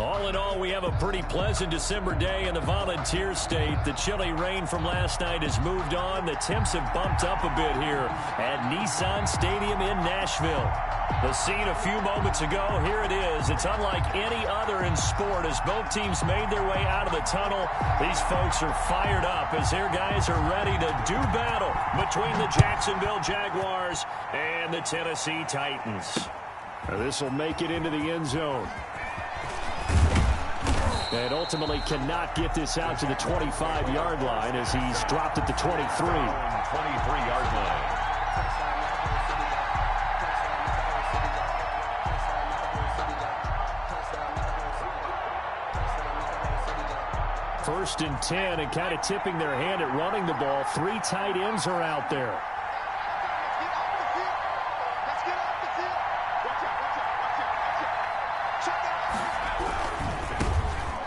All in all, we have a pretty pleasant December day in the Volunteer State. The chilly rain from last night has moved on. The temps have bumped up a bit here at Nissan Stadium in Nashville. The scene a few moments ago, here it is. It's unlike any other in sport as both teams made their way out of the tunnel. These folks are fired up as their guys are ready to do battle between the Jacksonville Jaguars and the Tennessee Titans. This will make it into the end zone. And ultimately cannot get this out to the 25-yard line as he's dropped at the 23. 23-yard line. First and 10 and kind of tipping their hand at running the ball. 3 tight ends are out there.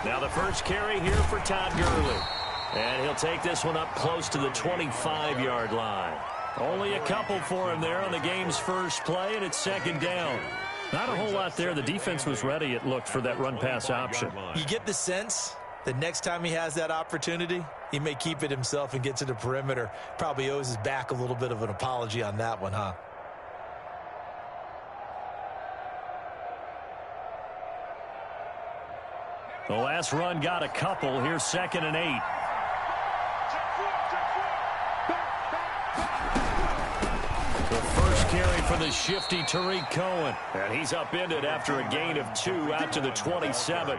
Now the first carry here for Todd Gurley. And he'll take this one up close to the 25-yard line. Only a couple for him there on the game's first play, and it's second down. Not a whole lot there. The defense was ready, it looked, for that run-pass option. You get the sense that next time he has that opportunity, he may keep it himself and get to the perimeter. Probably owes his back a little bit of an apology on that one, huh? The last run got a couple. Here's second and 8. The first carry for the shifty Tariq Cohen. And he's upended after a gain of 2 out to the 27.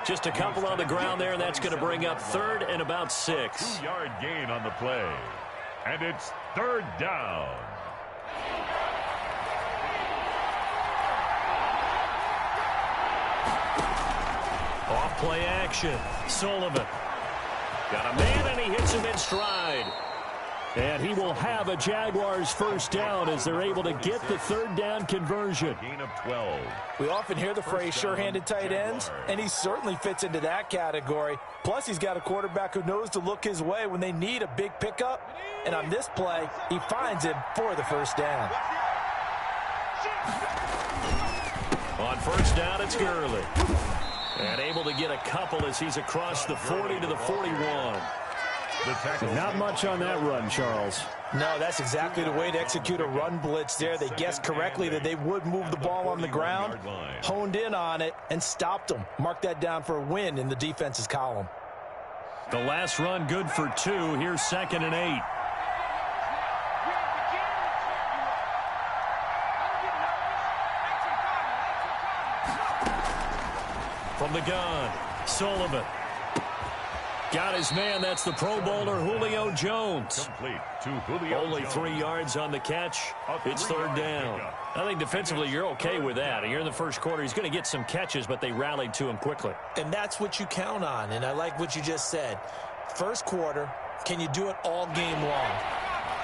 Just a couple on the ground there, and that's going to bring up third and about 6. 2-yard gain on the play. And it's third down. Off play action. Sullivan. Got a man, and he hits him in stride. And he will have a Jaguars first down as they're able to get the third down conversion. Gain of 12. We often hear the phrase sure-handed tight ends, and he certainly fits into that category. Plus, he's got a quarterback who knows to look his way when they need a big pickup. And on this play, he finds him for the first down. On first down, it's Gurley. And able to get a couple as he's across the 40 to the 41. Not much on that run, Charles. No, that's exactly the way to execute a run blitz there. They guessed correctly that they would move the ball on the ground, honed in on it, and stopped them. Mark that down for a win in the defense's column. The last run good for 2. Here's second and 8. From the gun, Sullivan. Got his man. That's the Pro Bowler Julio Jones. Complete to Julio Only Jones. 3 yards on the catch. It's third down. I think defensively you're okay with that. Here in the first quarter, he's going to get some catches, but they rallied to him quickly. And that's what you count on, and I like what you just said. First quarter, can you do it all game long?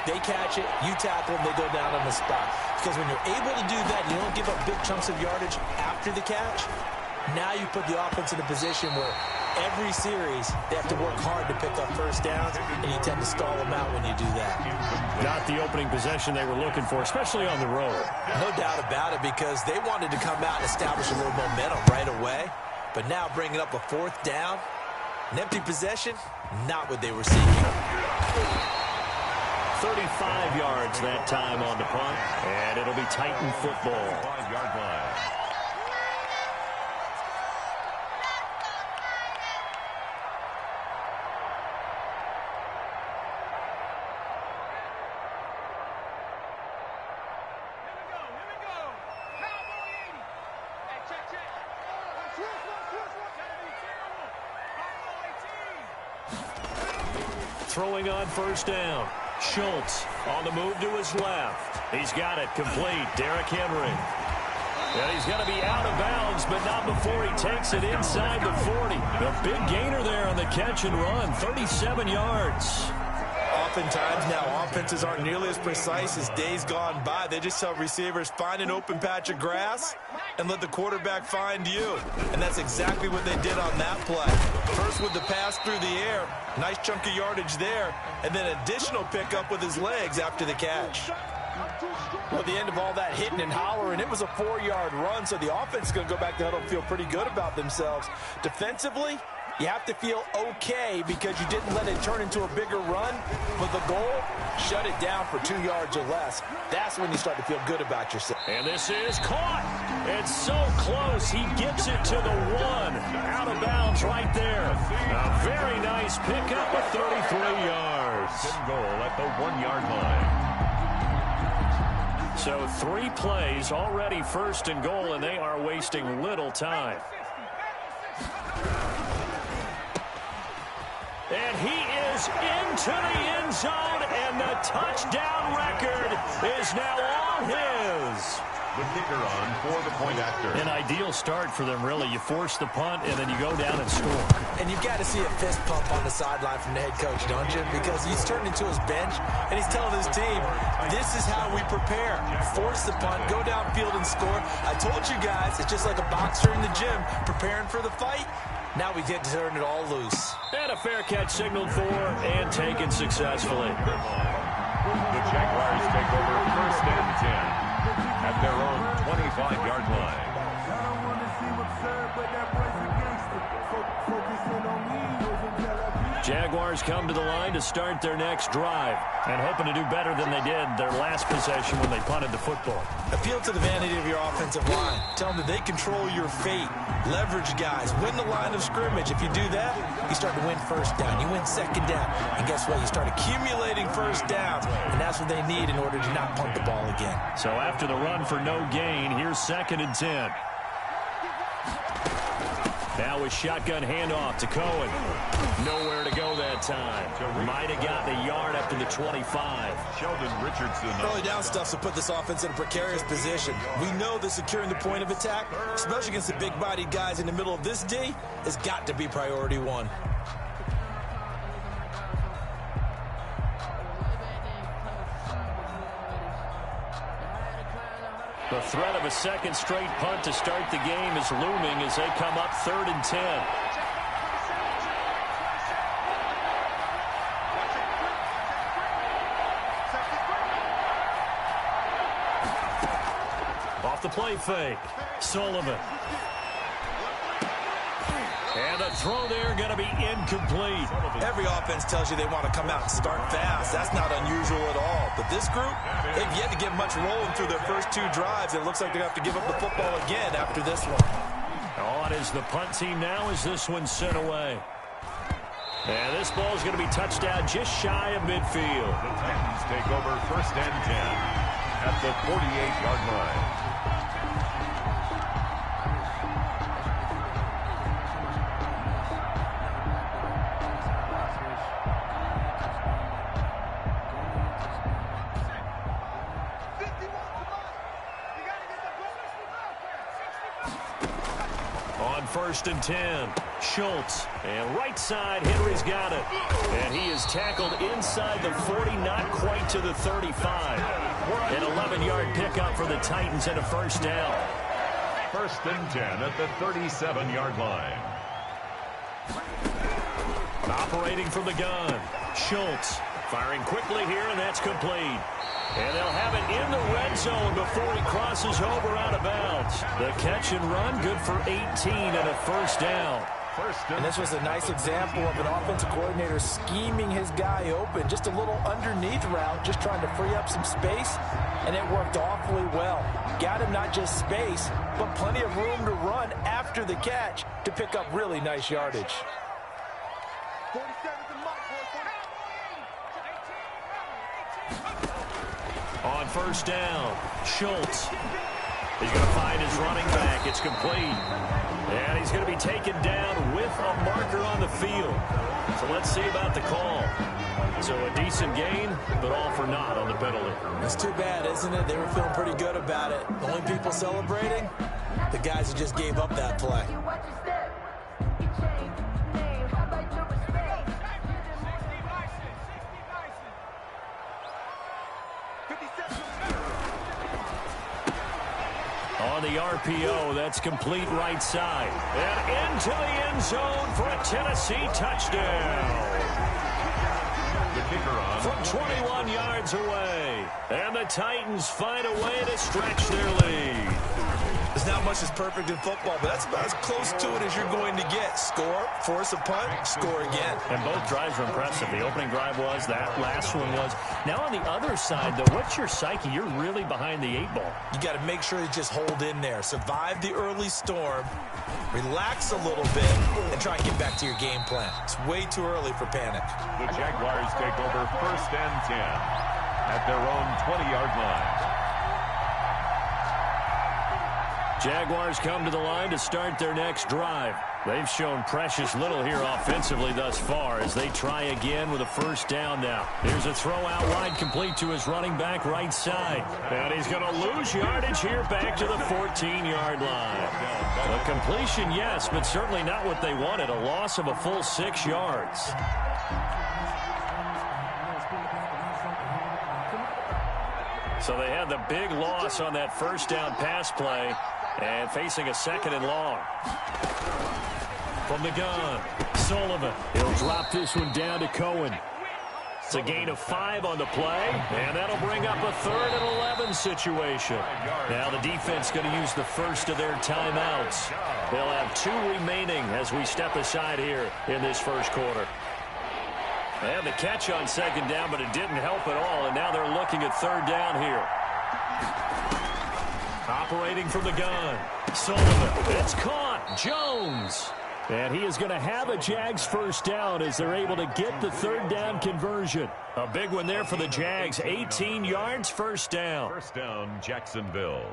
They catch it, you tackle them, they go down on the spot. Because when you're able to do that, you don't give up big chunks of yardage after the catch. Now you put the offense in a position where every series they have to work hard to pick up first downs, and you tend to stall them out when you do that. Not the opening possession they were looking for, especially on the road. No doubt about it, because they wanted to come out and establish a little momentum right away. But now bringing up a fourth down, an empty possession, not what they were seeking. 35 yards that time on the punt, and it'll be Titan football. 5-yard line. Throwing on first down. Schultz on the move to his left. He's got it complete. Derrick Henry. And he's going to be out of bounds, but not before he takes it inside the 40. A big gainer there on the catch and run. 37 yards. Oftentimes now offenses aren't nearly as precise as days gone by. They just tell receivers, find an open patch of grass and let the quarterback find you. And that's exactly what they did on that play. First with the pass through the air, nice chunk of yardage there, and then additional pickup with his legs after the catch. Well, at the end of all that hitting and hollering, it was a 4-yard run, so the offense is going to go back to huddle and feel pretty good about themselves. Defensively, you have to feel okay because you didn't let it turn into a bigger run. But the goal, shut it down for 2 yards or less. That's when you start to feel good about yourself. And this is caught. It's so close. He gets it to the 1. Out of bounds right there. A very nice pickup of 33 yards. Goal at the 1-yard line. So 3 plays, already first and goal, and they are wasting little time. And he is into the end zone, and the touchdown record is now all his. The kicker on for the point after. An ideal start for them, really. You force the punt, and then you go down and score. And you've got to see a fist pump on the sideline from the head coach, don't you? Because he's turned into his bench, and he's telling his team, this is how we prepare. Force the punt, go downfield and score. I told you guys, it's just like a boxer in the gym preparing for the fight. Now we get to turn it all loose. And a fair catch signaled for and taken successfully. The Jaguars take over first and 10 at their own 25-yard line. Jaguars come to the line to start their next drive and hoping to do better than they did their last possession when they punted the football. Appeal to the vanity of your offensive line. Tell them that they control your fate. Leverage guys. Win the line of scrimmage. If you do that, you start to win first down. You win second down. And guess what? You start accumulating first downs. And that's what they need in order to not punt the ball again. So after the run for no gain, here's 2nd and 10. Now a shotgun handoff to Cohen. Nowhere to go that time. Might have got the yard up to the 25. Sheldon Richardson. Early down stuff to put this offense in a precarious position. We know that securing the point of attack, especially against the big-bodied guys in the middle of this D, has got to be priority 1. The threat of a second straight punt to start the game is looming as they come up 3rd and 10. Off the play fake. Sullivan. And the throw there going to be incomplete. Every offense tells you they want to come out and start fast. That's not unusual at all. But this group, they've yet to get much rolling through their first 2 drives. It looks like they're going to have to give up the football again after this one. On is the punt team now as this one's sent away. And this ball is going to be touchdown just shy of midfield. The Titans take over first and 10 at the 48-yard line. On 1st and 10, Schultz. And right side, Henry's got it. And he is tackled inside the 40, not quite to the 35. An 11-yard pickup for the Titans and a first down. 1st and 10 at the 37-yard line. Operating from the gun, Schultz. Firing quickly here, and that's complete. And they'll have it in the red zone before he crosses over out of bounds. The catch and run, good for 18 and a first down. And this was a nice example of an offensive coordinator scheming his guy open. Just a little underneath route, just trying to free up some space, and it worked awfully well. Got him not just space, but plenty of room to run after the catch to pick up really nice yardage. On first down, Schultz. He's going to find his running back. It's complete. And he's going to be taken down with a marker on the field. So let's see about the call. So a decent gain, but all for naught on the penalty. It's too bad, isn't it? They were feeling pretty good about it. The only people celebrating, the guys who just gave up that play. On the RPO, that's complete right side. And into the end zone for a Tennessee touchdown. The kicker on From 21 yards away. And the Titans find a way to stretch their lead. There's not much that's perfect in football, but that's about as close to it as you're going to get. Score, force a punt, score again. And both drives were impressive. The opening drive was, that last one was. Now on the other side, though, what's your psyche? You're really behind the 8 ball. You got to make sure you just hold in there. Survive the early storm, relax a little bit, and try and get back to your game plan. It's way too early for panic. The Jaguars take over 1st and 10 at their own 20-yard line. Jaguars come to the line to start their next drive. They've shown precious little here offensively thus far as they try again with a 1st down now. Here's a throw out wide complete to his running back right side. And he's going to lose yardage here back to the 14-yard line. A completion, yes, but certainly not what they wanted. A loss of a full 6 yards. So they had the big loss on that 1st down pass play. And facing a 2nd and long. From the gun, Sullivan. He'll drop this one down to Cohen. It's a gain of 5 on the play, and that'll bring up a 3rd and 11 situation. Now the defense going to use the first of their timeouts. They'll have 2 remaining as we step aside here in this 1st quarter. They had the catch on 2nd down, but it didn't help at all, and now they're looking at 3rd down here. Operating from the gun, Sullivan. It's caught. Jones. And he is going to have a Jags 1st down as they're able to get the 3rd down conversion. A big one there for the Jags. 18 yards, 1st down. 1st down, Jacksonville.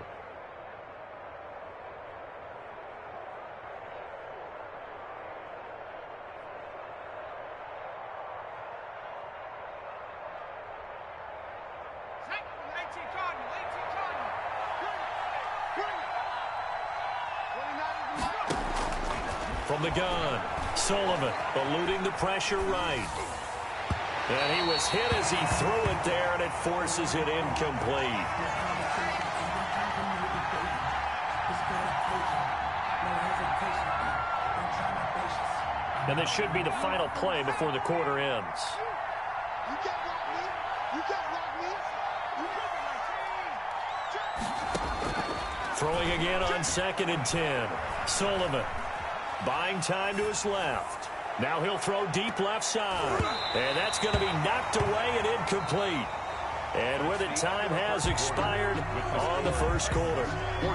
From the gun, Sullivan eluding the pressure right. And he was hit as he threw it there, and it forces it incomplete. And this should be the final play before the quarter ends. Throwing again on 2nd and 10. Sullivan buying time to his left. Now he'll throw deep left side. And that's going to be knocked away and incomplete. And with it, time has expired on the 1st quarter. 14.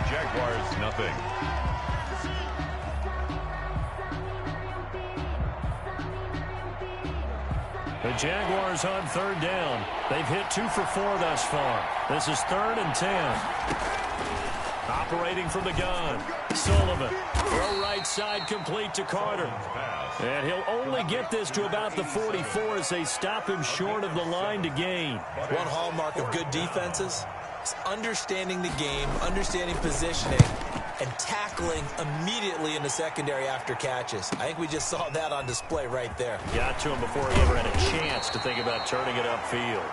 Jaguars, nothing. The Jaguars on 3rd down. They've hit 2 for 4 thus far. This is 3rd and 10. Operating from the gun, Sullivan. Throw right side complete to Carter. And he'll only get this to about the 44 as they stop him short of the line to gain. One hallmark of good defenses is understanding the game, understanding positioning, and tackling immediately in the secondary after catches. I think we just saw that on display right there. Got to him before he ever had a chance to think about turning it upfield.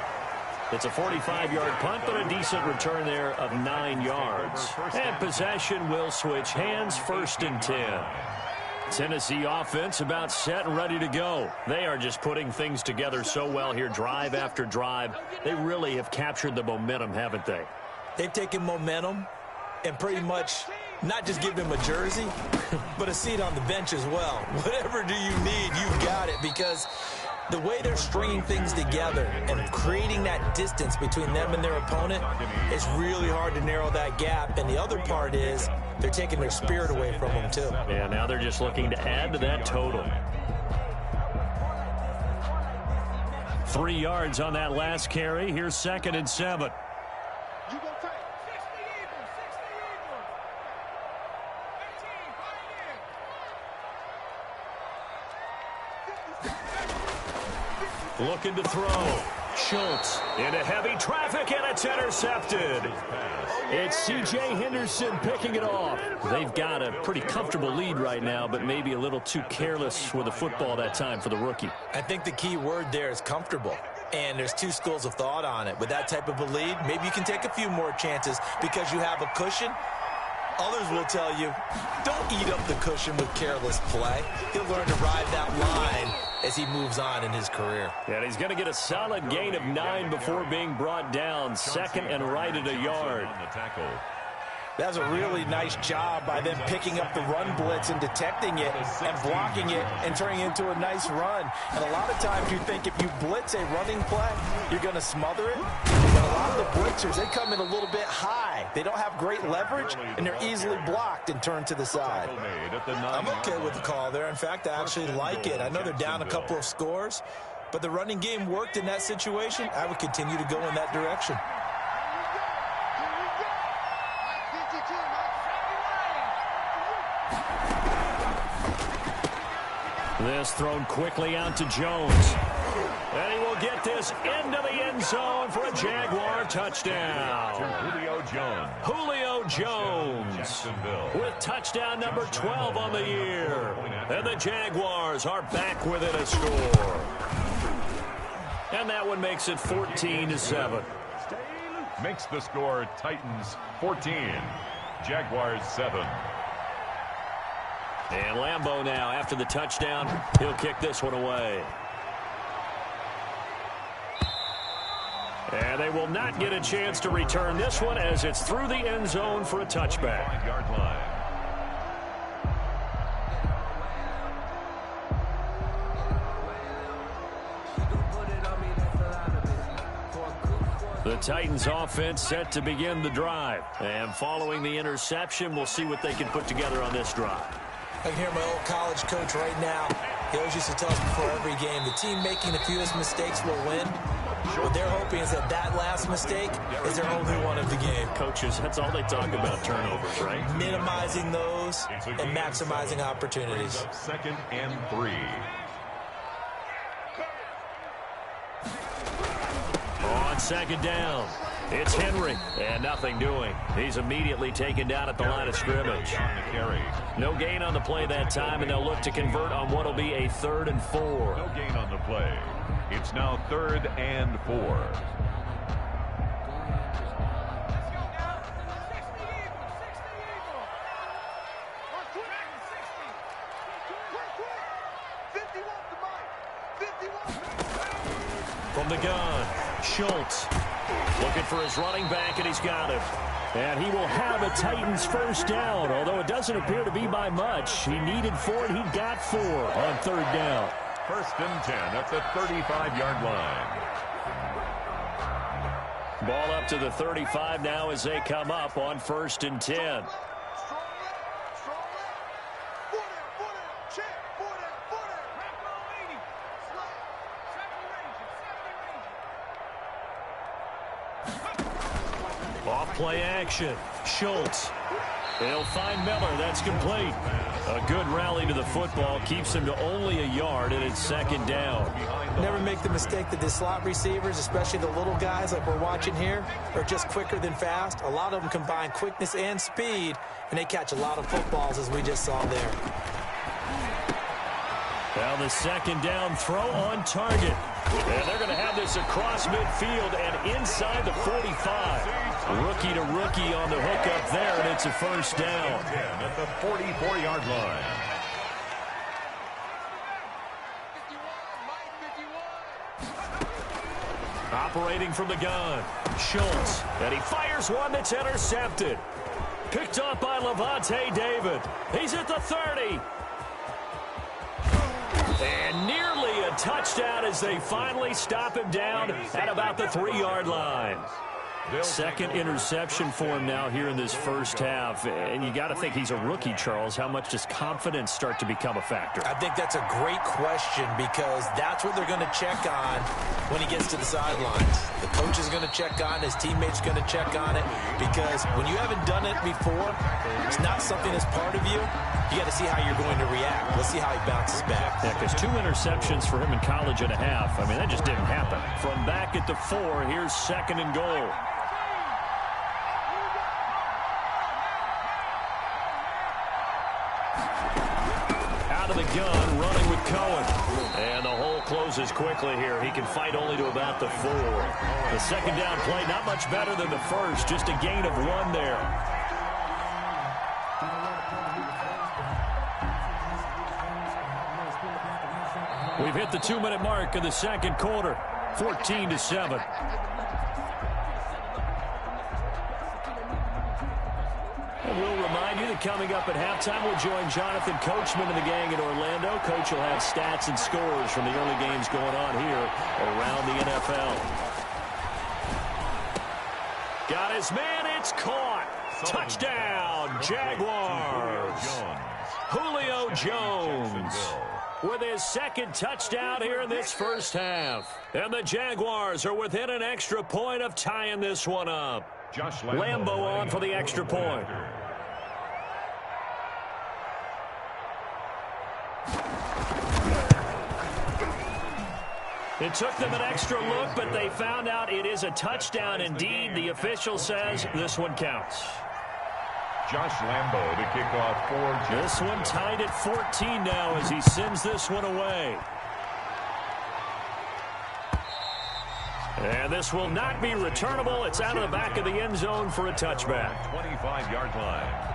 It's a 45-yard punt, but a decent return there of 9 yards. And possession will switch hands, 1st and 10. Tennessee offense about set and ready to go. They are just putting things together so well here, drive after drive. They really have captured the momentum, haven't they? They've taken momentum and pretty much not just give him a jersey, but a seat on the bench as well. Whatever do you need, you've got it, because the way they're stringing things together and creating that distance between them and their opponent, it's really hard to narrow that gap. And the other part is they're taking their spirit away from them, too. Yeah, now they're just looking to add to that total. 3 yards on that last carry. Here's 2nd and 7. Looking to throw. Schultz into heavy traffic, and it's intercepted. It's C.J. Henderson picking it off. They've got a pretty comfortable lead right now, but maybe a little too careless with the football that time for the rookie. I think the key word there is comfortable. And there's 2 schools of thought on it. With that type of a lead, maybe you can take a few more chances because you have a cushion. Others will tell you, don't eat up the cushion with careless play. He'll learn to ride that line as he moves on in his career. And he's going to get a solid gain of 9 before being brought down. Second and right at a yard. That was a really nice job by them picking up the run blitz and detecting it and blocking it and turning it into a nice run. And a lot of times you think if you blitz a running play, you're going to smother it. But a lot of the blitzers, they come in a little bit high. They don't have great leverage, and they're easily blocked and turned to the side. I'm okay with the call there. In fact, I actually like it. I know they're down a couple of scores, but the running game worked in that situation. I would continue to go in that direction. This thrown quickly out to Jones. And he will get this into the end zone for a Jaguar touchdown. Julio Jones with touchdown number 12 on the year. And the Jaguars are back within a score. And that one makes it 14-7. Makes the score Titans 14, Jaguars 7. And Lambeau now, after the touchdown, he'll kick this one away. And they will not get a chance to return this one as it's through the end zone for a touchback. 5-yard line. The Titans offense set to begin the drive. And following the interception, we'll see what they can put together on this drive. I can hear my old college coach right now. He always used to tell us before every game, the team making the fewest mistakes will win. What they're hoping is that last mistake is their only one of the game. Coaches, that's all they talk about, turnovers, right? Minimizing those and maximizing opportunities. 2nd and 3. On second down, it's Henry, and nothing doing. He's immediately taken down at the line of scrimmage. No gain on the play that time, and they'll look to convert on what will be a 3rd and 4. No gain on the play. It's now 3rd and 4. From the gun, Schultz looking for his running back, and he's got him. And he will have a Titans first down, although it doesn't appear to be by much. He needed 4, and he got 4 on 3rd down. 1st and 10 at the 35-yard line. Ball up to the 35 now as they come up on 1st and 10. Off-play action. Schultz. They'll find Miller. That's complete. A good rally to the football keeps him to only a yard, and it's 2nd down. Never make the mistake that the slot receivers, especially the little guys like we're watching here, are just quicker than fast. A lot of them combine quickness and speed, and they catch a lot of footballs, as we just saw there. Now the 2nd down throw on target. And they're going to have this across midfield and inside the 45. Rookie to rookie on the hook up there, and it's a first down. At the 44-yard line. Operating from the gun, Schultz. And he fires one that's intercepted. Picked up by Levante David. He's at the 30. And nearly a touchdown as they finally stop him down at about the 3-yard line. Second interception for him now here in this first half. And you got to think he's a rookie, Charles. How much does confidence start to become a factor? I think that's a great question because that's what they're going to check on when he gets to the sidelines. The coach is going to check on, his teammates are going to check on it because when you haven't done it before, it's not something that's part of you. You got to see how you're going to react. Let's see how he bounces back. Yeah, because 2 interceptions for him in college and a half. I mean, that just didn't happen. From back at the 4, here's 2nd and goal. Out of the gun, running with Cohen. And the hole closes quickly here. He can fight only to about the 4. The 2nd down play, not much better than the first. Just a gain of 1 there. We've hit the 2-minute mark in the second quarter, 14-7. And we'll remind you that coming up at halftime, we'll join Jonathan Coachman and the gang in Orlando. Coach will have stats and scores from the early games going on here around the NFL. Got his man, it's caught. Touchdown, Jaguars. Julio Jones with his second touchdown here in this first half. And the Jaguars are within an extra point of tying this one up. Lambo on for the extra point. It took them an extra look, but they found out it is a touchdown indeed. The official says this one counts. Josh Lambo to kick off for this one tied at 14 now as he sends this one away. And this will not be returnable. It's out of the back of the end zone for a touchback. 25-yard line.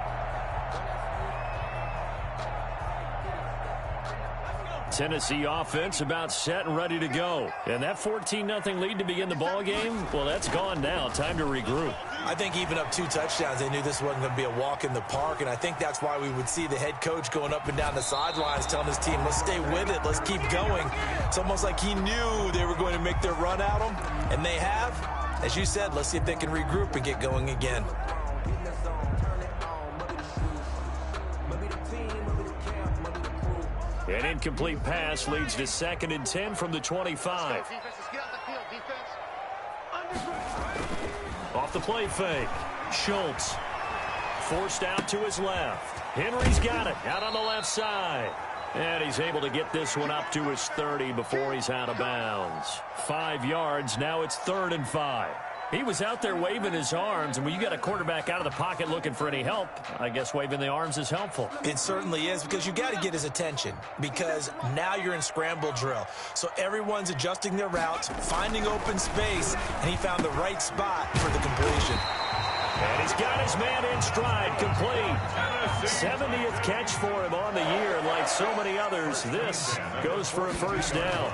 Tennessee offense about set and ready to go. And that 14-0 lead to begin the ball game, well, that's gone now. Time to regroup. I think even up 2 touchdowns, they knew this wasn't going to be a walk in the park, and I think that's why we would see the head coach going up and down the sidelines telling his team, let's stay with it, let's keep going. It's almost like he knew they were going to make their run at him, and they have. As you said, let's see if they can regroup and get going again. An incomplete pass leads to 2nd and 10 from the 25. Off the play fake. Schultz forced out to his left. Henry's got it out on the left side. And he's able to get this one up to his 30 before he's out of bounds. 5 yards. Now it's 3rd and 5. He was out there waving his arms, and when you got a quarterback out of the pocket looking for any help, I guess waving the arms is helpful. It certainly is, because you got to get his attention, because now you're in scramble drill. So everyone's adjusting their routes, finding open space, and he found the right spot for the completion. And he's got his man in stride, complete. 70th catch for him on the year, and like so many others, this goes for a first down.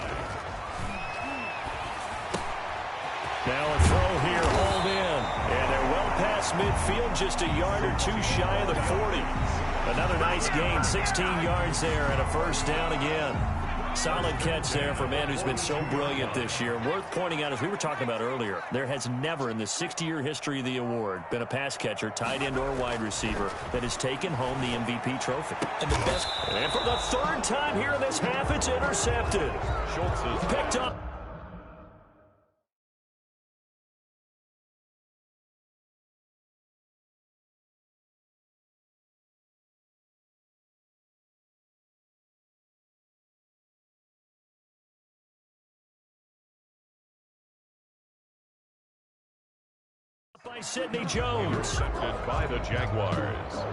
Now a throw here, hauled in. And they're well past midfield, just a yard or 2 shy of the 40. Another nice gain, 16 yards there, and a first down again. Solid catch there for a man who's been so brilliant this year. Worth pointing out, as we were talking about earlier, there has never in the 60-year history of the award been a pass catcher, tight end, or wide receiver that has taken home the MVP trophy. And the best. And for the 3rd time here in this half, it's intercepted. Schultz is picked up. By Sidney Jones. By the Jaguars.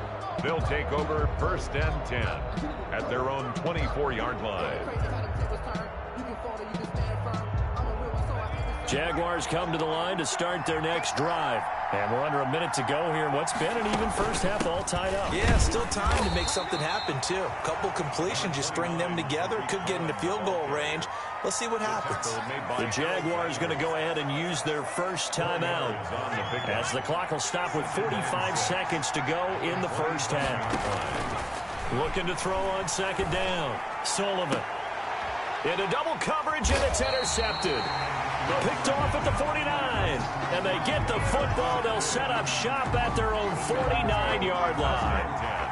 They'll take over 1st and 10 at their own 24-yard line. Jaguars come to the line to start their next drive. And we're under a minute to go here. What's been an even first half, all tied up. Yeah, still time to make something happen, too. A couple completions, you string them together. Could get into field goal range. Let's see what happens. The Jaguars going to go ahead and use their first timeout, as the clock will stop with 45 seconds to go in the first half. Looking to throw on 2nd down. Sullivan. Into double coverage, and it's intercepted. Picked off at the 49. And they get the football. They'll set up shop at their own 49-yard line.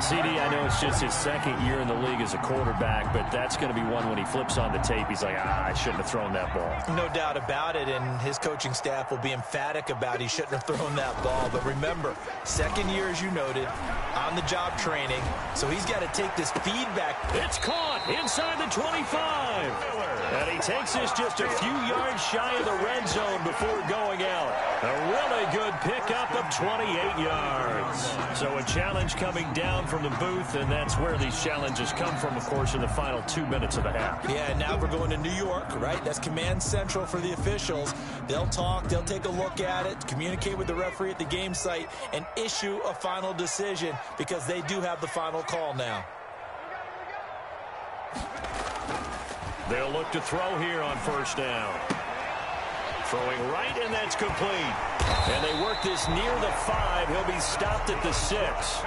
CD, I know it's just his 2nd year in the league as a quarterback, but that's going to be one when he flips on the tape. He's like, I shouldn't have thrown that ball. No doubt about it, and his coaching staff will be emphatic about he shouldn't have thrown that ball. But remember, 2nd year, as you noted, on-the-job training, so he's got to take this feedback. It's caught inside the 25. And he takes this just a few yards shy of the red zone before going out. A really really good pickup of 28 yards. So a challenge coming down from the booth, and that's where these challenges come from, of course, in the final 2 minutes of the half. Yeah, now we're going to New York, right? That's command central for the officials. They'll talk, they'll take a look at it, communicate with the referee at the game site, and issue a final decision because they do have the final call now. They'll look to throw here on first down. Throwing right, and that's complete. And they work this near the 5. He'll be stopped at the 6.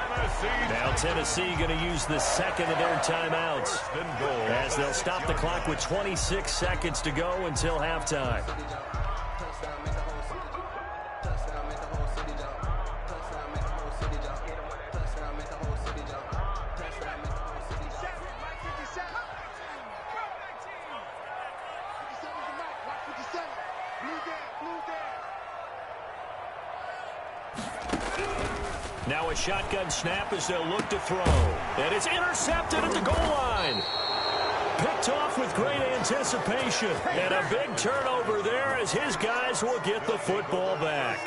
Now Tennessee going to use the second of their timeouts as they'll stop the clock with 26 seconds to go until halftime. Now a shotgun snap as they'll look to throw. And it's intercepted at the goal line. Picked off with great anticipation. And a big turnover there as his guys will get the football back.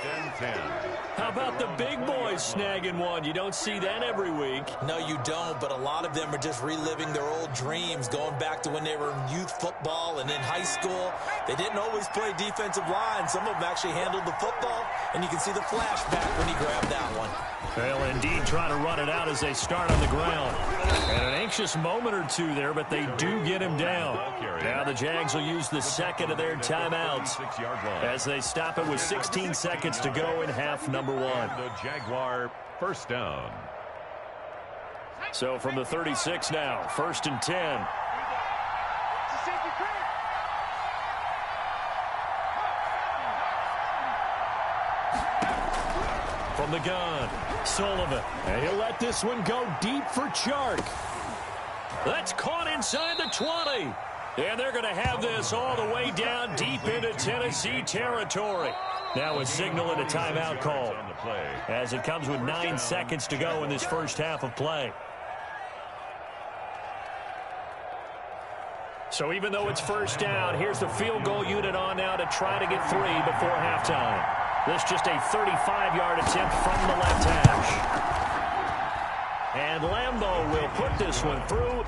How about the big boys snagging one? You don't see that every week. No, you don't, but a lot of them are just reliving their old dreams, going back to when they were in youth football and in high school. They didn't always play defensive line. Some of them actually handled the football, and you can see the flashback when he grabbed that one. They'll indeed try to run it out as they start on the ground. And an anxious moment or two there, but they do get him down. Now the Jags will use the second of their timeouts as they stop it with 16 seconds to go in half number 1. The Jaguar first down. So from the 36 now, 1st and 10. From the gun, Sullivan. And he'll let this one go deep for Chark. That's caught inside the 20. And they're going to have this all the way down deep into Tennessee territory. Now a signal and a timeout call as it comes with 9 seconds to go in this first half of play. So even though it's first down, here's the field goal unit on now to try to get 3 before halftime. This just a 35-yard attempt from the left hash. And Lambeau will put this one through.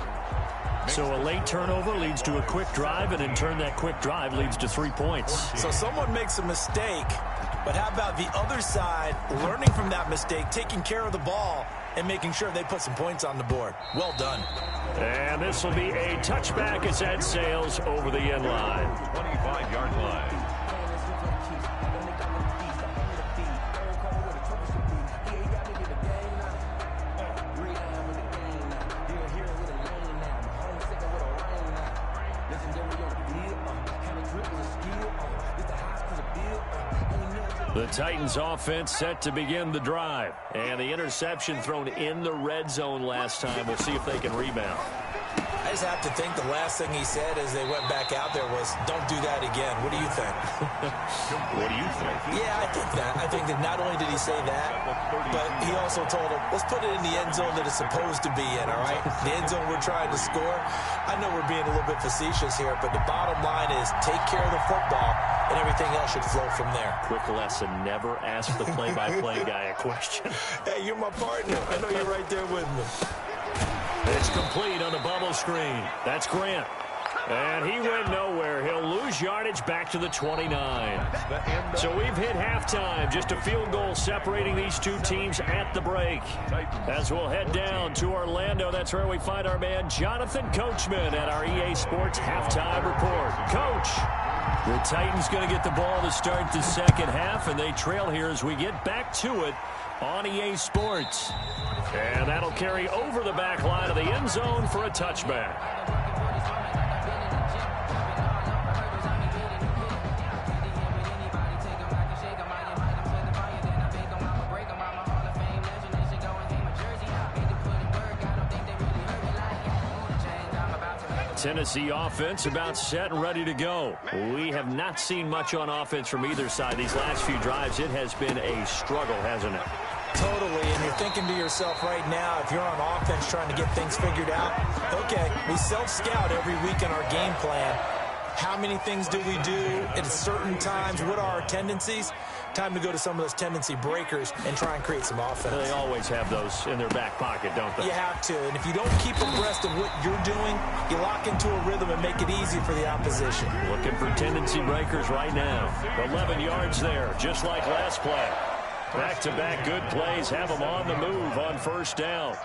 So a late turnover leads to a quick drive, and in turn that quick drive leads to 3 points. So someone makes a mistake, but how about the other side learning from that mistake, taking care of the ball, and making sure they put some points on the board? Well done. And this will be a touchback as that sails over the end line. 25-yard line. The Titans offense set to begin the drive. And the interception thrown in the red zone last time. We'll see if they can rebound. I just have to think the last thing he said as they went back out there was, don't do that again. What do you think? What do you think? Yeah, I think that. I think that not only did he say that, but he also told him, let's put it in the end zone that it's supposed to be in, all right? The end zone we're trying to score. I know we're being a little bit facetious here, but the bottom line is take care of the football, and everything else should flow from there. Quick lesson, never ask the play-by-play guy a question. Hey, you're my partner. I know you're right there with me. It's complete on the bubble screen. That's Grant. And he went nowhere. He'll lose yardage back to the 29. So we've hit halftime. Just a field goal separating these two teams at the break. As we'll head down to Orlando, that's where we find our man Jonathan Coachman at our EA Sports Halftime Report. Coach, the Titans going to get the ball to start the second half, and they trail here as we get back to it on EA Sports. And that'll carry over the back line of the end zone for a touchback. Tennessee offense about set and ready to go. We have not seen much on offense from either side. These last few drives, it has been a struggle, hasn't it? Totally, and you're thinking to yourself right now, if you're on offense trying to get things figured out, okay, we self-scout every week in our game plan. How many things do we do at certain times? What are our tendencies? Time to go to some of those tendency breakers and try and create some offense. They always have those in their back pocket, don't they? You have to. And if you don't keep abreast of what you're doing, you lock into a rhythm and make it easy for the opposition. Looking for tendency breakers right now. 11 yards there, just like last play. Back-to-back good plays have them on the move on first down.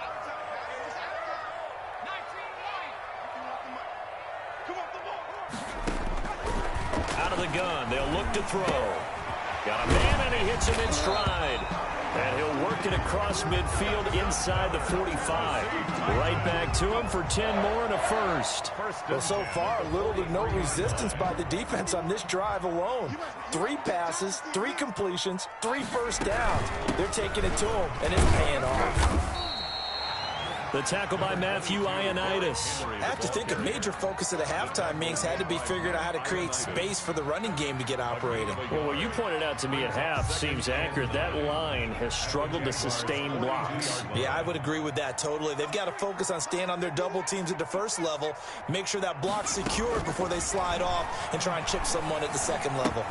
Out of the gun, they'll look to throw. Got a man, and he hits him in stride. And he'll work it across midfield inside the 45. Right back to him for 10 more and a first. Well, so far, little to no resistance by the defense on this drive alone. 3 passes, 3 completions, 3 first downs. They're taking it to him, and it's paying off. The tackle by Matthew Ioannidis. I have to think a major focus at the halftime meetings had to be figuring out how to create space for the running game to get operating. Well, what you pointed out to me at half seems accurate. That line has struggled to sustain blocks. Yeah, I would agree with that totally. They've got to focus on staying on their double teams at the first level, make sure that block's secured before they slide off and try and chip someone at the second level.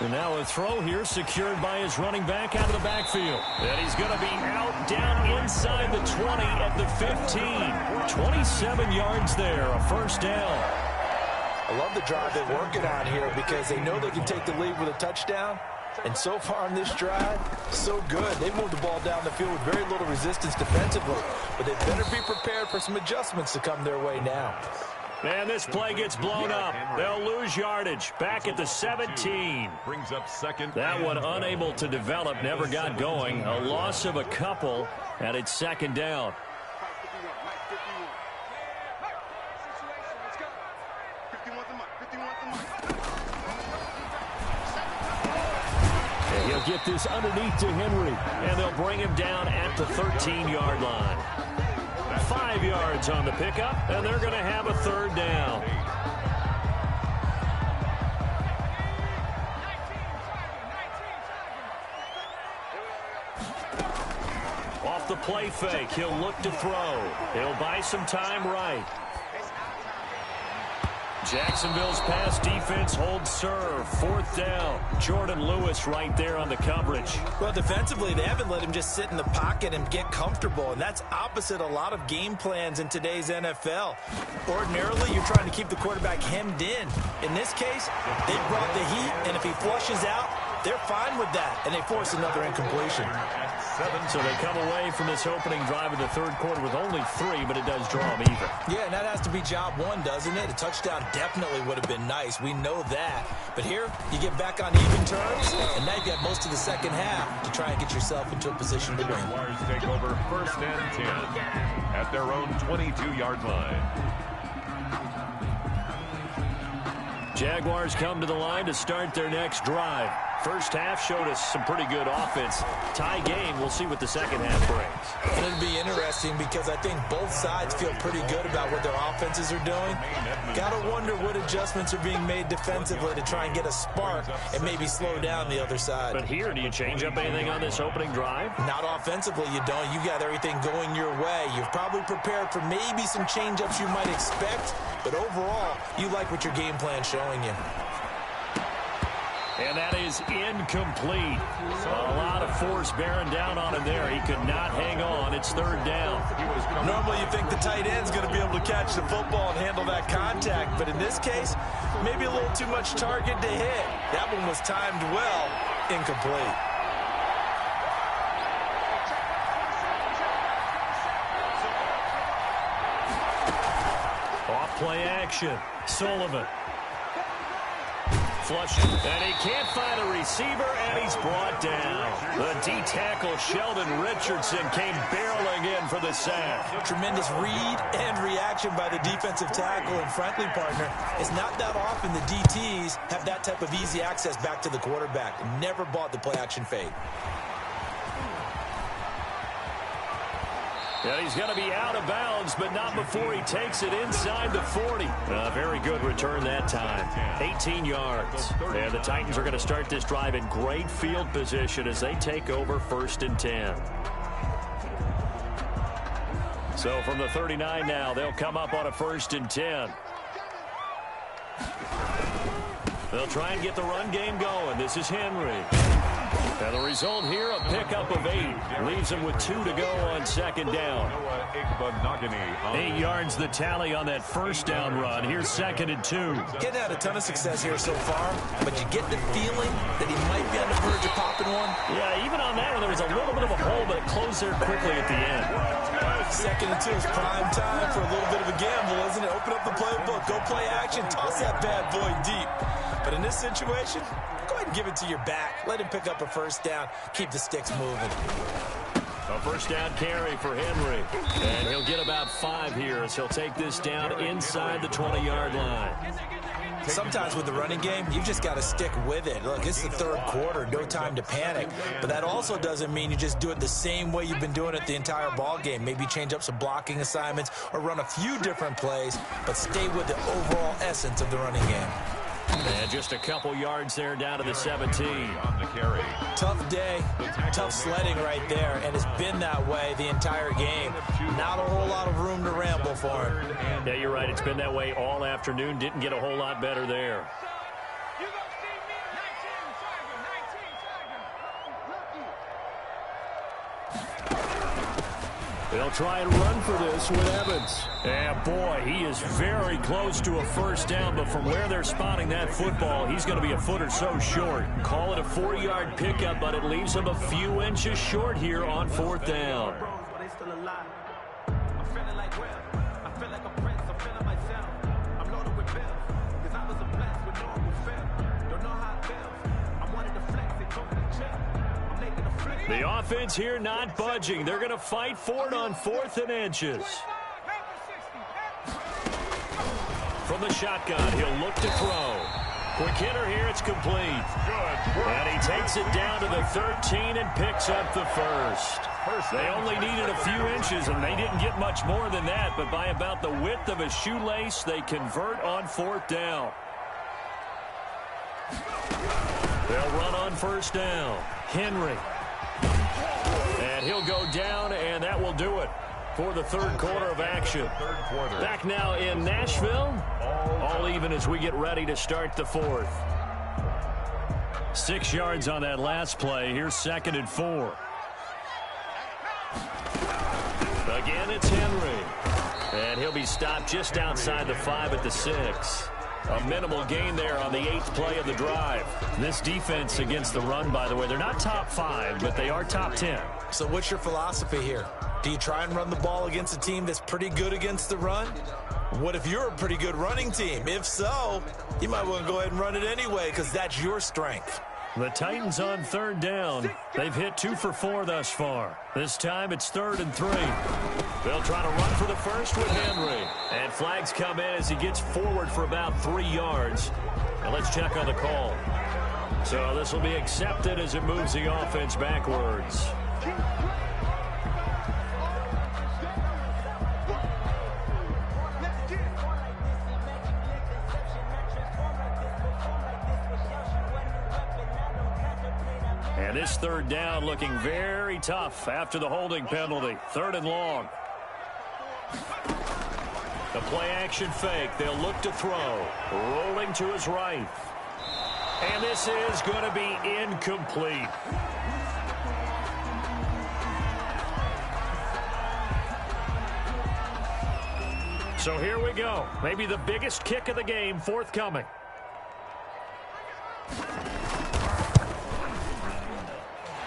And now a throw here secured by his running back out of the backfield. And he's going to be out down inside the 20 at the 15. 27 yards there, a first down. I love the drive they're working on here because they know they can take the lead with a touchdown. And so far on this drive, so good. They moved the ball down the field with very little resistance defensively. But they better be prepared for some adjustments to come their way now. And this play gets blown up. They'll lose yardage. Back at the 17. Brings up second. That one unable to develop, never got going. A loss of a couple, and it's second down. And he'll get this underneath to Henry, and they'll bring him down at the 13-yard line. 5 yards on the pickup, and they're going to have a third down. Off the play fake, he'll look to throw. He'll buy some time right. Jacksonville's pass defense holds serve. Fourth down. Jordan Lewis right there on the coverage. Well, defensively, they haven't let him just sit in the pocket and get comfortable, and that's opposite a lot of game plans in today's NFL. Ordinarily, you're trying to keep the quarterback hemmed in. In this case, they brought the heat, and if he flushes out, they're fine with that, and they force another incompletion. So they come away from this opening drive of the third quarter with only 3, but it does draw them even. Yeah, and that has to be job one, doesn't it? A touchdown definitely would have been nice. We know that. But here, you get back on even terms, and now you've got most of the second half to try and get yourself into a position to win. Jaguars take over first and 10 at their own 22-yard line. Jaguars come to the line to start their next drive. First half showed us some pretty good offense. Tie game, we'll see what the second half brings. And it'll be interesting because I think both sides feel pretty good about what their offenses are doing. Gotta wonder what adjustments are being made defensively to try and get a spark and maybe slow down the other side. But here, do you change up anything on this opening drive? Not offensively, you don't. You got everything going your way. You've probably prepared for maybe some change-ups you might expect, but overall, you like what your game plan's showing you. And that is incomplete. A lot of force bearing down on him there. He could not hang on. It's third down. Normally you think the tight end's going to be able to catch the football and handle that contact, but in this case, maybe a little too much target to hit. That one was timed well, incomplete. Off play action. Sullivan. Flushing, and he can't find a receiver, and he's brought down. The D-tackle Sheldon Richardson came barreling in for the sack. Tremendous read and reaction by the defensive tackle, and frankly, partner, it's not that often the DTs have that type of easy access back to the quarterback. Never bought the play-action fade. And he's going to be out of bounds, but not before he takes it inside the 40. Very good return that time. 18 yards. And the Titans are going to start this drive in great field position as they take over first and 10. So from the 39 now, they'll come up on a first and 10. They'll try and get the run game going. This is Henry. And the result here, a pickup of 8. Leaves him with 2 to go on second down. 8 yards the tally on that first down run. Here's 2nd and 2. Getting had a ton of success here so far, but you get the feeling that he might be on the verge of popping one. Yeah, even on that one, there was a little bit of a hole, but it closed there quickly at the end. 2nd and 2 is prime time for a little bit of a gamble, isn't it? Open up the playbook, go play action, toss that bad boy deep. But in this situation, go ahead and give it to your back. Let him pick up a first down. Keep the sticks moving. A first down carry for Henry. And he'll get about 5 here as he'll take this down inside the 20-yard line. Sometimes with the running game, you just got to stick with it. Look, it's the 3rd quarter, no time to panic. But that also doesn't mean you just do it the same way you've been doing it the entire ball game. Maybe change up some blocking assignments or run a few different plays, but stay with the overall essence of the running game. And just a couple yards there down to the 17. Tough day, tough sledding right there, and it's been that way the entire game. Not a whole lot of room to ramble for him. Yeah, you're right. It's been that way all afternoon. Didn't get a whole lot better there. They'll try and run for this with Evans. And boy, he is very close to a first down, but from where they're spotting that football, he's going to be a foot or so short. Call it a 4-yard pickup, but it leaves him a few inches short here on 4th down. The offense here not budging. They're going to fight for it on 4th and inches. From the shotgun, he'll look to throw. Quick hitter here, it's complete. And he takes it down to the 13 and picks up the first. They only needed a few inches, and they didn't get much more than that, but by about the width of a shoelace, they convert on 4th down. They'll run on first down. Henry. And he'll go down, and that will do it for the 3rd quarter of action. Back now in Nashville, all even as we get ready to start the 4th. 6 yards on that last play. Here's 2nd and 4. Again, it's Henry. And he'll be stopped just outside the 5 at the 6. A minimal gain there on the 8th play of the drive. This defense against the run, by the way, they're not top 5, but they are top 10. So what's your philosophy here? Do you try and run the ball against a team that's pretty good against the run? What if you're a pretty good running team? If so, you might want to go ahead and run it anyway because that's your strength. The Titans on 3rd down. They've hit 2 for 4 thus far. This time it's 3rd and 3. They'll try to run for the first with Henry. And flags come in as he gets forward for about 3 yards. Now let's check on the call. So this will be accepted as it moves the offense backwards. And this 3rd down looking very tough after the holding penalty. 3rd and long. The play action fake. They'll look to throw. Rolling to his right. And this is going to be incomplete. So here we go. Maybe the biggest kick of the game forthcoming.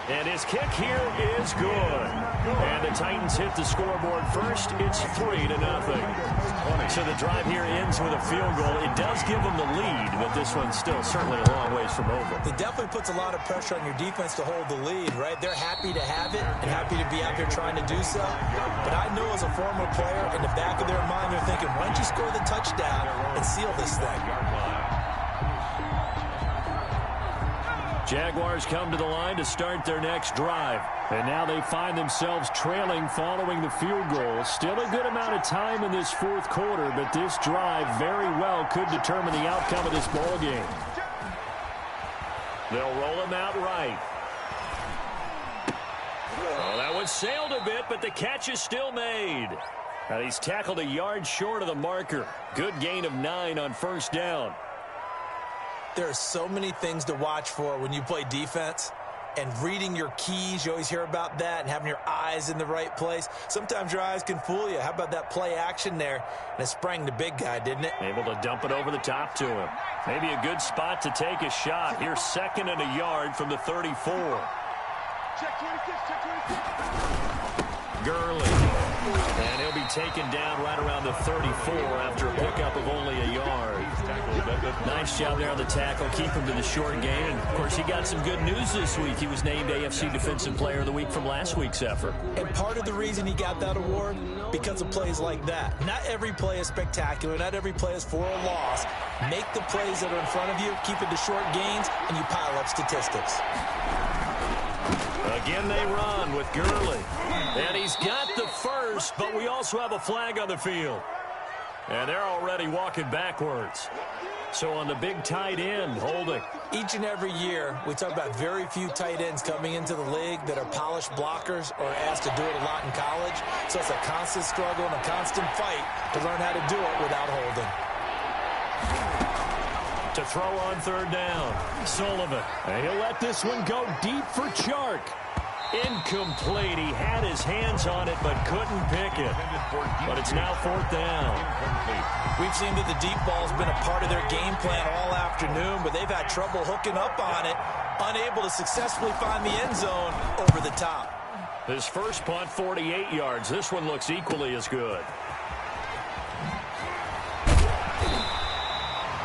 And his kick here is good. And the Titans hit the scoreboard first. It's 3-0. So the drive here ends with a field goal. It does give them the lead, but this one's still certainly a long ways from over. It definitely puts a lot of pressure on your defense to hold the lead, right? They're happy to have it and happy to be out there trying to do so. But I know as a former player, in the back of their mind, they're thinking, why don't you score the touchdown and seal this thing? Jaguars come to the line to start their next drive. And now they find themselves trailing following the field goal. Still a good amount of time in this 4th quarter, but this drive very well could determine the outcome of this ball game. They'll roll him out right. Oh, that one sailed a bit, but the catch is still made. And he's tackled a yard short of the marker. Good gain of 9 on first down. There are so many things to watch for when you play defense. And reading your keys, you always hear about that, and having your eyes in the right place. Sometimes your eyes can fool you. How about that play action there? And it sprang the big guy, didn't it? Able to dump it over the top to him. Maybe a good spot to take a shot. Here's 2nd and a yard from the 34. Check 26, check 26. Gurley. And he'll be taken down right around the 34 after a pickup of only a yard. Nice job there on the tackle. Keep him to the short game. And, of course, he got some good news this week. He was named AFC Defensive Player of the Week from last week's effort. And part of the reason he got that award, because of plays like that. Not every play is spectacular. Not every play is for a loss. Make the plays that are in front of you, keep it to short gains, and you pile up statistics. Again they run with Gurley. And he's got the first, but we also have a flag on the field. And they're already walking backwards. So on the big tight end, holding. Each and every year, we talk about very few tight ends coming into the league that are polished blockers or asked to do it a lot in college. So it's a constant struggle and a constant fight to learn how to do it without holding. To throw on third down, Sullivan. And he'll let this one go deep for Chark. Incomplete. He had his hands on it but couldn't pick it. But it's now 4th down. We've seen that the deep ball's been a part of their game plan all afternoon, but they've had trouble hooking up on it, unable to successfully find the end zone over the top. His first punt, 48 yards. This one looks equally as good.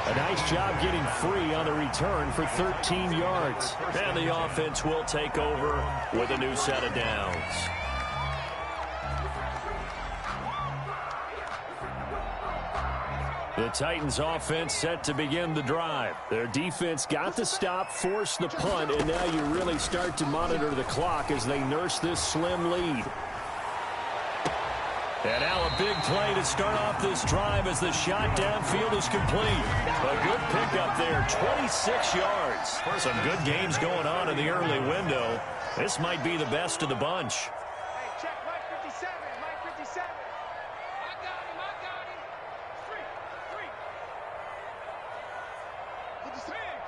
A nice job getting free on the return for 13 yards. And the offense will take over with a new set of downs. The Titans offense set to begin the drive. Their defense got the stop, forced the punt, and now you really start to monitor the clock as they nurse this slim lead. And now a big play to start off this drive as the shot downfield is complete. A good pickup there, 26 yards. Some good games going on in the early window. This might be the best of the bunch. Hey, check Mike 57, Mike 57. I got him. Three. Put the hands.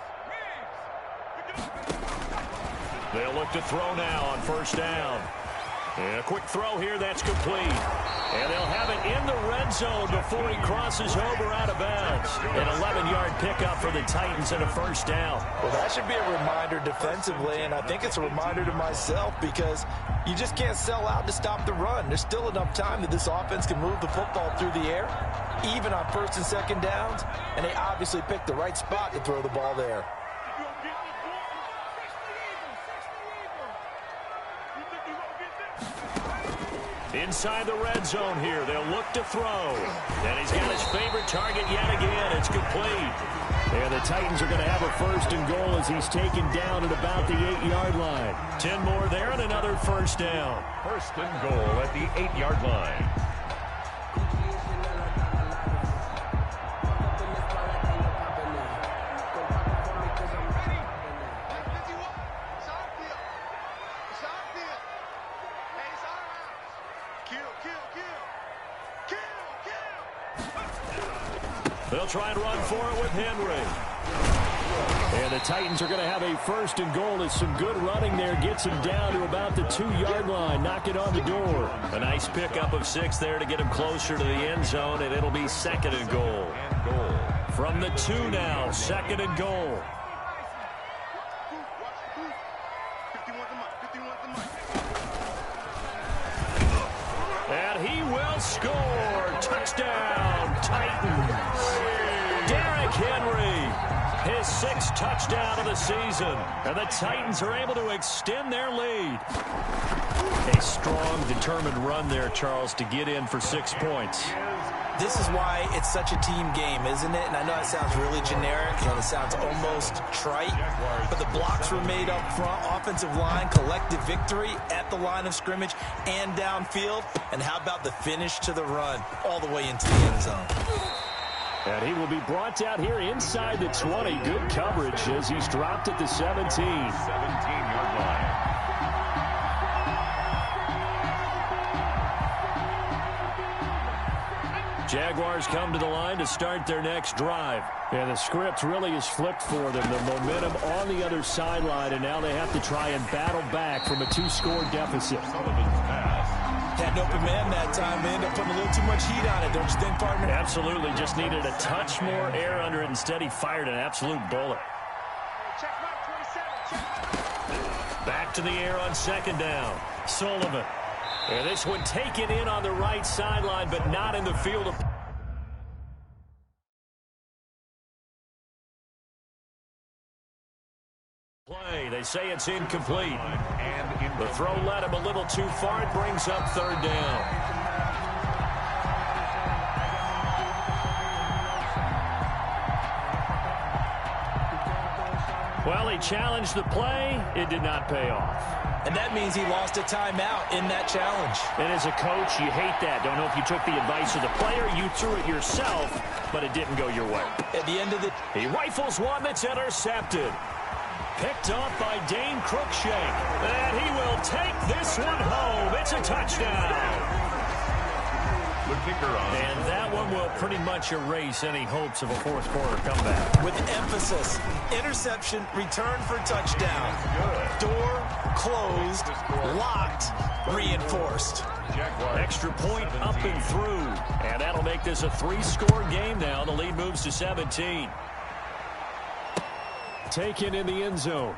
They'll look to throw now on first down. And a quick throw here, that's complete. And they'll have it in the red zone before he crosses over out of bounds. An 11-yard pickup for the Titans and a first down. Well, that should be a reminder defensively, and I think it's a reminder to myself because you just can't sell out to stop the run. There's still enough time that this offense can move the football through the air, even on first and second downs, and they obviously picked the right spot to throw the ball there. Inside the red zone here, they'll look to throw. And he's got his favorite target yet again. It's complete. And the Titans are going to have a first and goal as he's taken down at about the 8-yard line. 10 more there and another first down. First and goal at the 8-yard line. They'll try and run for it with Henry. And the Titans are going to have a first and goal as some good running there gets him down to about the 2-yard line. Knock it on the door. A nice pickup of 6 there to get him closer to the end zone, and it'll be 2nd and goal. From the 2 now, 2nd and goal. And he will score. Touchdown, Titans. Derrick Henry, his 6th touchdown of the season. And the Titans are able to extend their lead. A strong, determined run there, Charles, to get in for 6 points. This is why it's such a team game, isn't it? And I know it sounds really generic and it sounds almost trite, but the blocks were made up front, offensive line, collective victory at the line of scrimmage and downfield. And how about the finish to the run all the way into the end zone? And he will be brought down here inside the 20. Good coverage as he's dropped at the 17. 17-yard line. Jaguars come to the line to start their next drive. Yeah, the script really is flipped for them. The momentum on the other sideline, and now they have to try and battle back from a 2-score deficit. Had an open man that time. They ended up putting a little too much heat on it, don't you think, partner? Absolutely. Just needed a touch more air under it. Instead, he fired an absolute bullet. Check mark 27. Back to the air on second down. Sullivan. And this one taken in on the right sideline, but not in the field of play. They say it's incomplete. And the throw led him a little too far. It brings up third down. Well, he challenged the play. It did not pay off. And that means he lost a timeout in that challenge. And as a coach, you hate that. Don't know if you took the advice of the player, you threw it yourself, but it didn't go your way. At the end of the... He rifles one that's intercepted. Picked off by Dane Cruikshank. And he will take this one home. It's a touchdown. The kicker on. And that one will pretty much erase any hopes of a fourth quarter comeback. With emphasis, interception, return for touchdown. Door closed, locked, reinforced. Extra point up and through. And that'll make this a 3-score game now. The lead moves to 17. Taken in the end zone.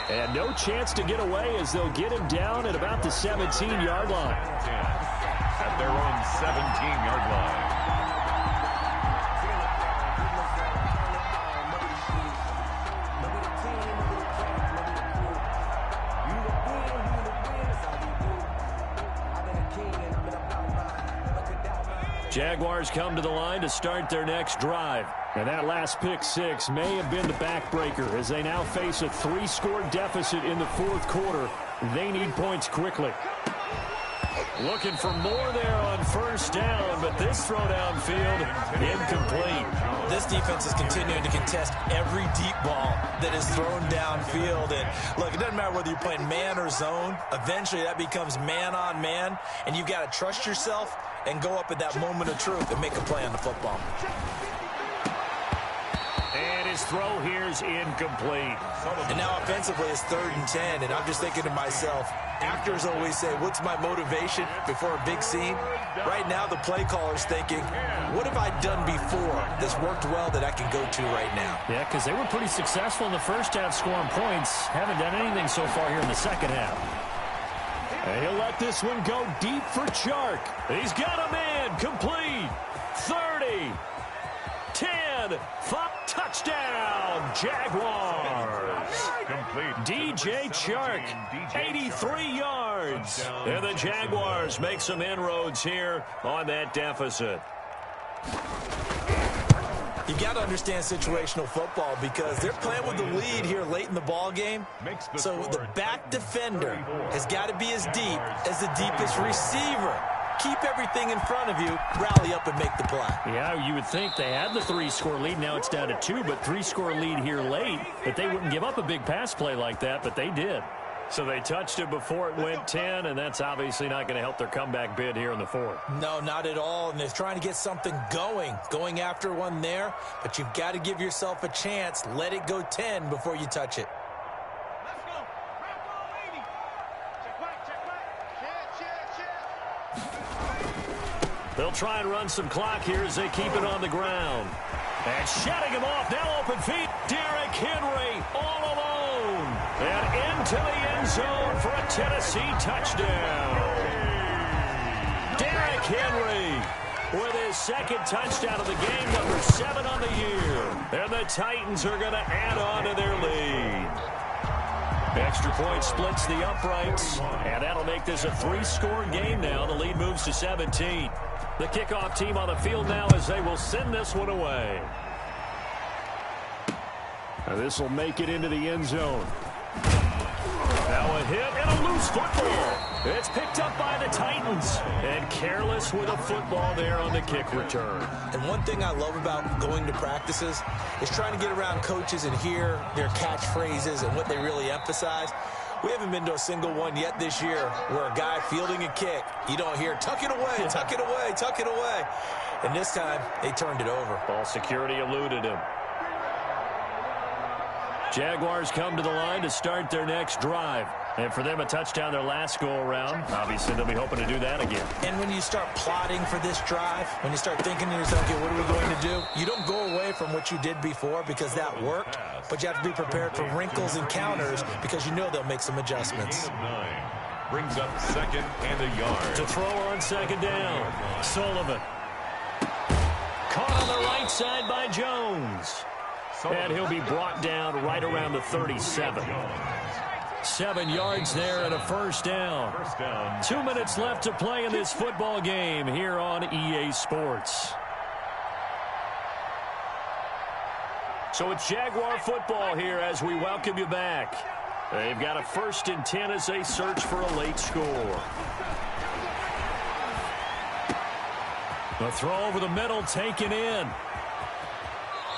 And no chance to get away as they'll get him down at about the 17-yard line. At their own 17-yard line. Jaguars come to the line to start their next drive. And that last pick six may have been the backbreaker as they now face a 3-score deficit in the fourth quarter. They need points quickly. Looking for more there on first down, but this throw downfield incomplete. This defense is continuing to contest every deep ball that is thrown downfield. And look, it doesn't matter whether you're playing man or zone. Eventually that becomes man on man, and you've got to trust yourself and go up at that moment of truth and make a play on the football. And his throw here is incomplete. And now offensively it's 3rd and 10, and I'm just thinking to myself, actors always say, what's my motivation before a big scene? Right now the play caller's thinking, what have I done before that's worked well that I can go to right now? Yeah, because they were pretty successful in the first half scoring points. Haven't done anything so far here in the second half. And he'll let this one go deep for Chark. He's got a man complete. 30, 10, 5, touchdown, Jaguars. Complete. DJ Chark, 83 yards. And the Jaguars make some inroads here on that deficit. You've got to understand situational football because they're playing with the lead here late in the ball game. So the back defender has got to be as deep as the deepest receiver. Keep everything in front of you, rally up and make the play. Yeah, you would think they had the 3-score lead. Now it's down to 2, but 3-score lead here late. But they wouldn't give up a big pass play like that, but they did. So they touched it before it went 10, and that's obviously not going to help their comeback bid here in the fourth. No, not at all, and they're trying to get something going after one there, but you've got to give yourself a chance. Let it go 10 before you touch it. Let's go. Rock on, lady. Check right. They'll try and run some clock here as they keep it on the ground. And shutting him off, now open feet. Derrick Henry all alone. And into the end zone for a Tennessee touchdown. Derrick Henry with his second touchdown of the game, number 7 on the year. And the Titans are going to add on to their lead. Extra point splits the uprights, and that'll make this a 3-score game now. The lead moves to 17. The kickoff team on the field now as they will send this one away. Now this will make it into the end zone. Now a hit and a loose football. It's picked up by the Titans. And careless with a football there on the kick return. And one thing I love about going to practices is trying to get around coaches and hear their catchphrases and what they really emphasize. We haven't been to a single one yet this year where a guy fielding a kick, you don't hear, tuck it away, tuck it away, tuck it away. And this time, they turned it over. Ball security eluded him. Jaguars come to the line to start their next drive. And for them, a touchdown their last go-around. Obviously, they'll be hoping to do that again. And when you start plotting for this drive, when you start thinking to yourself, okay, what are we going to do? You don't go away from what you did before because that worked, but you have to be prepared for wrinkles and counters because you know they'll make some adjustments. Brings up second and a yard. To throw on second down, Sullivan. Caught on the right side by Jones. And he'll be brought down right around the 37. 7 yards there and a first down. 2 minutes left to play in this football game here on EA Sports. So it's Jaguar football here as we welcome you back. They've got a 1st and 10 as they search for a late score. The throw over the middle taken in.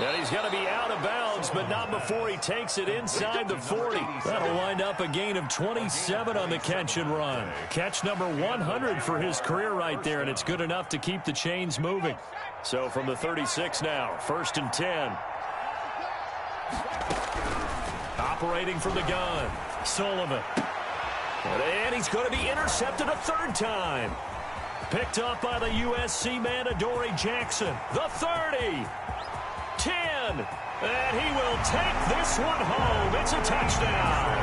And he's going to be out of bounds, but not before he takes it inside the 40. That'll wind up a gain of 27 on the catch and run. Catch number 100 for his career right there, and it's good enough to keep the chains moving. So from the 36 now, 1st and 10. Operating from the gun, Sullivan. And he's going to be intercepted a 3rd time. Picked up by the USC man, Adoree Jackson. The 30. 10, and he will take this one home. It's a touchdown.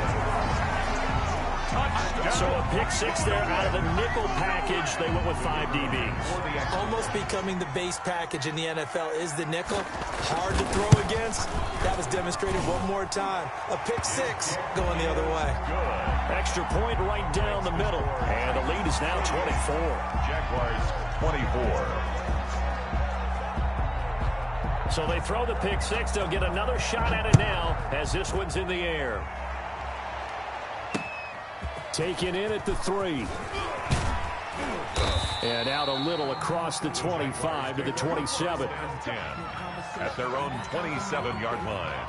So a pick 6 there out of the nickel package. They went with 5 DBs. Almost becoming the base package in the NFL is the nickel. Hard to throw against. That was demonstrated one more time. A pick 6 going the other way. Good. Extra point right down the middle. And the lead is now 24. Jaguars 24. So they throw the pick 6. They'll get another shot at it now as this one's in the air. Taken in at the 3. And out a little across the 25 to the 27. 10 at their own 27-yard line.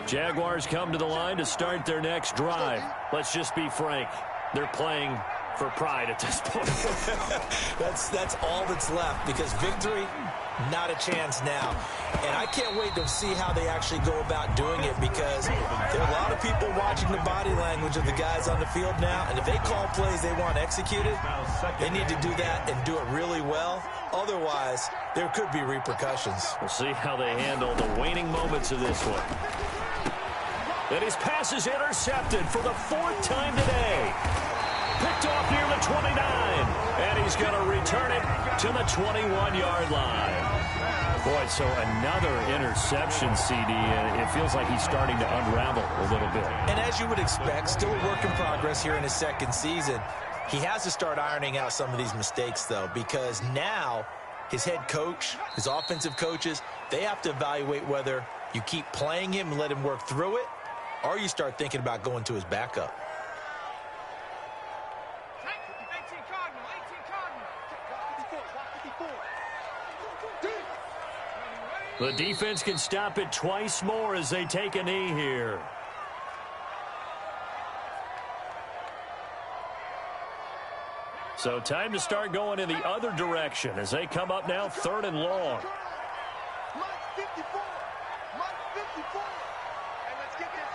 Jaguars come to the line to start their next drive. Let's just be frank. They're playing for pride at this point. That's all that's left because victory, not a chance now. And I can't wait to see how they actually go about doing it because there are a lot of people watching the body language of the guys on the field now. And if they call plays they want executed, they need to do that and do it really well. Otherwise, there could be repercussions. We'll see how they handle the waning moments of this one. And his pass is intercepted for the 4th time today. Picked off near the 29. And he's going to return it to the 21-yard line. Boy, so another interception, CD. And it feels like he's starting to unravel a little bit. And as you would expect, still a work in progress here in his 2nd season. He has to start ironing out some of these mistakes, though, because now his head coach, his offensive coaches, they have to evaluate whether you keep playing him and let him work through it, or you start thinking about going to his backup. 18 Cardinal, 18 Cardinal. The defense can stop it twice more as they take a knee here. So time to start going in the other direction as they come up now 3rd and long. Mike 54. Mike 54. And let's get this.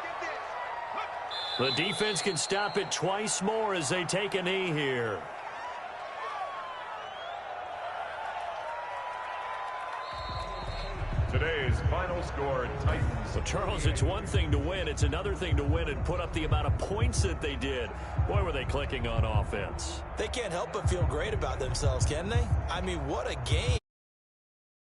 The defense can stop it twice more as they take a knee here. Today's final score, Titans. Well, Charles, it's one thing to win. It's another thing to win and put up the amount of points that they did. Boy, were they clicking on offense. They can't help but feel great about themselves, can they? I mean, what a game.